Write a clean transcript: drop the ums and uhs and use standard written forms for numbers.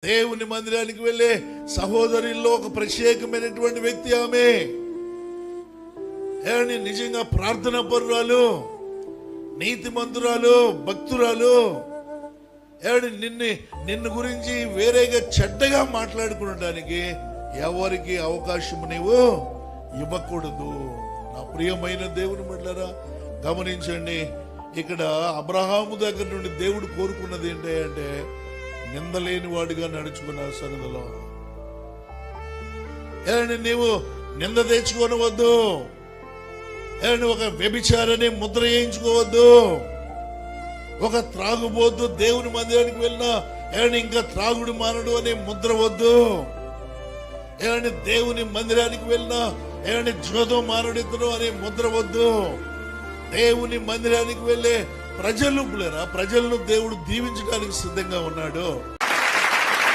దేవుని మందిరానికి వెళ్ళే సహోదరుల్లో ఒక ప్రత్యేకమైనటువంటి వ్యక్తి ఆమె. ఏమని నిజంగా ప్రార్థన పరురాలు, నీతిమంతురాలు, భక్తురాలు. ఏమని నిన్ను గురించి వేరేగా చెడ్డగా మాట్లాడుకోవడానికి ఎవరికి అవకాశం నీవు ఇవ్వకూడదు. నా ప్రియమైన దేవుని బిడ్డలారా గమనించండి, ఇక్కడ అబ్రహాము దగ్గర నుండి దేవుడు కోరుకున్నది ఏంటంటే నిందలేని వాడిగా నడుచుకున్న సన్నిధిలో. ఏమండి నీవు నింద తెచ్చుకోనవద్దు, ఏమండి ఒక వ్యభిచారని ముద్ర వేయించుకోవద్దు, ఒక త్రాగుబోద్దు దేవుని మందిరానికి వెళ్ళినా ఏమండి ఇంకా త్రాగుడు మానడు అనే ముద్ర వద్దు, ఏమండి దేవుని మందిరానికి వెళ్ళినా ఏమండి జోదం మానడిద్దరు అనే ముద్ర వద్దు. దేవుని మందిరానికి వెళ్ళే ప్రజలను దేవుడు దీవించడానికి సిద్ధంగా ఉన్నాడు.